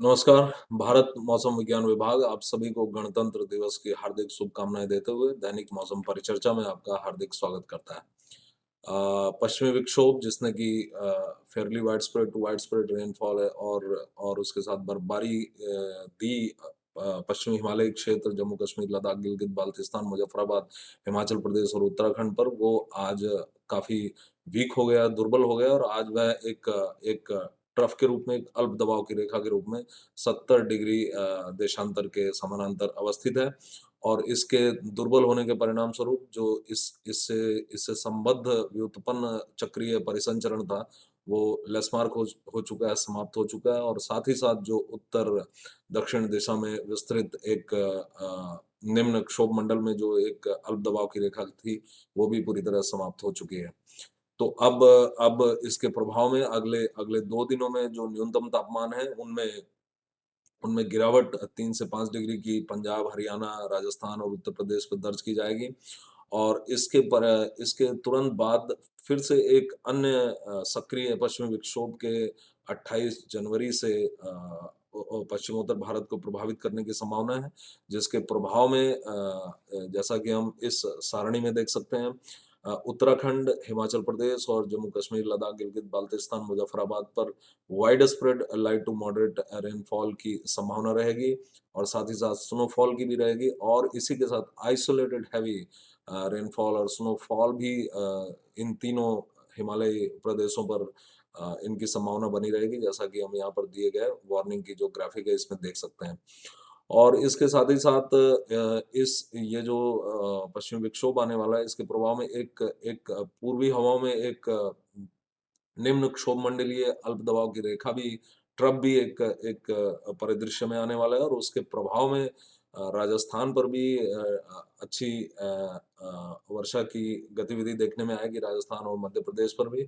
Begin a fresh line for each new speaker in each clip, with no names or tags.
नमस्कार। भारत मौसम विज्ञान विभाग आप सभी को गणतंत्र दिवस की हार्दिक शुभकामनाएं देते हुए दैनिक मौसम परिचर्चा में आपका हार्दिक स्वागत करता है। पश्चिमी विक्षोभ जिसने कि fairly wide spread to wide spread rainfall है और उसके साथ बर्फबारी दी पश्चिमी हिमालयी क्षेत्र जम्मू कश्मीर, लद्दाख, गिलगित बाल्टिस्तान, मुजफ्फराबाद, हिमाचल प्रदेश और उत्तराखंड पर वो आज काफी वीक हो गया, दुर्बल हो गया और आज वह एक ट्रफ के रूप में, एक अल्प दबाव की रेखा के रूप में 70 डिग्री देशांतर के समानांतर अवस्थित है और इसके दुर्बल होने के परिणाम स्वरूप जो इससे इससे संबद्ध व्युत्पन्न चक्रीय परिसंचरण था, वो लेसमार्क हो चुका है, समाप्त हो चुका है और साथ ही साथ जो उत्तर दक्षिण दिशा में विस्तृत एक निम्न क्षोभ मंडल में जो एक अल्प दबाव की रेखा थी, वो भी पूरी तरह समाप्त हो चुकी है। तो अब इसके प्रभाव में अगले अगले 2 दिनों में जो न्यूनतम तापमान है, उनमें उनमें गिरावट 3 से 5 डिग्री की पंजाब, हरियाणा, राजस्थान और उत्तर प्रदेश में दर्ज की जाएगी और इसके तुरंत बाद फिर से एक अन्य सक्रिय पश्चिमी विक्षोभ के 28 जनवरी से पश्चिमोत्तर भारत को प्रभावित करने की संभावना है, जिसके प्रभाव में जैसा कि हम इस सारणी में देख सकते हैं, उत्तराखंड, हिमाचल प्रदेश और जम्मू कश्मीर, लद्दाख, गिलगित बाल्टिस्तान, मुजफ्फराबाद पर wide spread light to moderate rainfall की संभावना रहेगी और साथ ही साथ स्नोफॉल की भी रहेगी और इसी के साथ आइसोलेटेड हैवी रेनफॉल और स्नोफॉल भी इन तीनों हिमालयी प्रदेशों पर इनकी संभावना बनी रहेगी, जैसा कि हम यहाँ पर दिए गए वार्निंग की जो ग्राफिक है इसमें देख सकते हैं। और इसके साथ ही साथ इस ये जो पश्चिमी विक्षोभ आने वाला है, इसके प्रभाव में एक एक पूर्वी हवाओं में एक निम्न क्षोभ मंडलीय अल्प दबाव की रेखा भी, ट्रफ भी एक एक परिदृश्य में आने वाला है और उसके प्रभाव में राजस्थान पर भी अच्छी वर्षा की गतिविधि देखने में आएगी, राजस्थान और मध्य प्रदेश पर भी।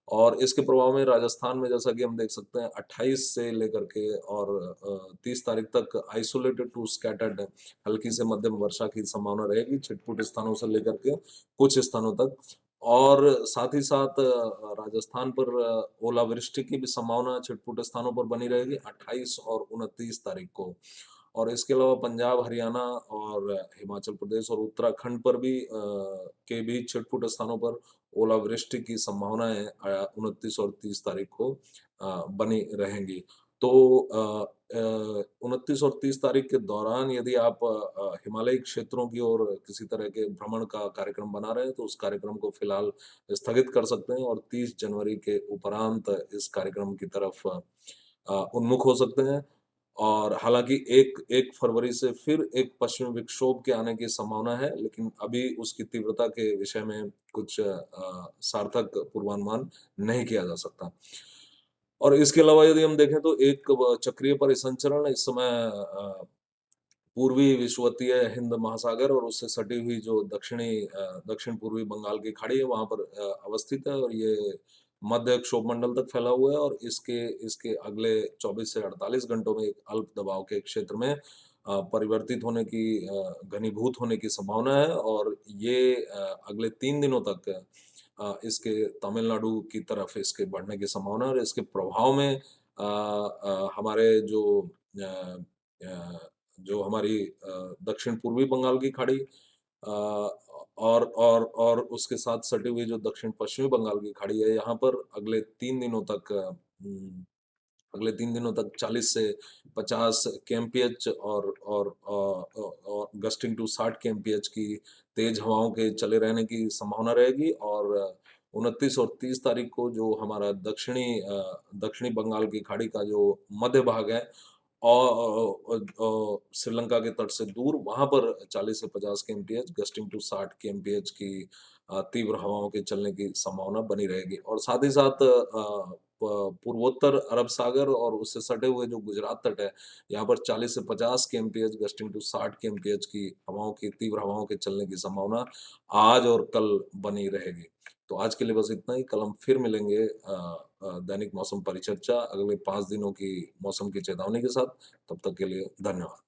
और इसके प्रभाव में राजस्थान में जैसा कि हम देख सकते हैं 28 से लेकर के और 30 तारीख तक आइसोलेटेड टू स्कैटर्ड हल्की से मध्यम वर्षा की संभावना रहेगी, छिटपुट स्थानों से लेकर के कुछ स्थानों तक। और साथ ही साथ राजस्थान पर ओलावृष्टि की भी संभावना छिटपुट स्थानों पर बनी रहेगी 28 और 29 तारीख को। और इसके अलावा पंजाब, हरियाणा और हिमाचल प्रदेश और उत्तराखंड पर भी के भी छिटपुट स्थानों पर ओलावृष्टि की संभावनाएं 29 और 30 तारीख को बनी रहेंगी। तो 29 और 30 तारीख के दौरान यदि आप हिमालयी क्षेत्रों की ओर किसी तरह के भ्रमण का कार्यक्रम बना रहे हैं, तो उस कार्यक्रम को फिलहाल स्थगित कर सकते हैं और 30 जनवरी के उपरांत इस कार्यक्रम की तरफ उन्मुख हो सकते हैं। और हालांकि 1 फरवरी से फिर एक पश्चिमी विक्षोभ के आने की संभावना है, लेकिन अभी उसकी तीव्रता के विषय में कुछ सार्थक पूर्वानुमान नहीं किया जा सकता। और इसके अलावा यदि हम देखें तो एक चक्रीय परिसंचरण इस समय पूर्वी विषुवतीय हिंद महासागर और उससे सटी हुई जो दक्षिण पूर्वी बंगाल की खाड़ी है वहां पर अवस्थित है और ये मध्य क्षोभ मंडल तक फैला हुआ है और इसके इसके अगले 24 से 48 घंटों में एक अल्प दबाव के क्षेत्र में परिवर्तित होने की घनीभूत होने की संभावना है और ये अगले 3 दिनों तक इसके तमिलनाडु की तरफ इसके बढ़ने की संभावना है और इसके प्रभाव में हमारे अ, जो हमारी दक्षिण पूर्वी बंगाल की खाड़ी और उसके साथ सटी हुई जो दक्षिण पश्चिमी बंगाल की खाड़ी है, यहाँ पर अगले 3 दिनों तक 40 से 50 केएमपीएच और गस्टिंग टू 60 केएमपीएच की तेज हवाओं के चले रहने की संभावना रहेगी और 29 और 30 तारीख को जो हमारा दक्षिणी बंगाल की खाड़ी का जो मध्य भाग है और श्रीलंका के तट से दूर वहां पर 40 से 50 केएमपीएच गस्टिंग टू 60 केएमपीएच की तीव्र हवाओं के चलने की संभावना बनी रहेगी और साथ ही साथ पूर्वोत्तर अरब सागर और उससे सटे हुए जो गुजरात तट है, यहाँ पर 40 से 50 केएमपीएच गस्टिंग टू 60 केएमपीएच की तीव्र हवाओं के चलने की संभावना आज और कल बनी रहेगी। तो आज के लिए बस इतना ही। कल हम फिर मिलेंगे दैनिक मौसम परिचर्चा अगले 5 दिनों की मौसम की चेतावनी के साथ। तब तक के लिए धन्यवाद।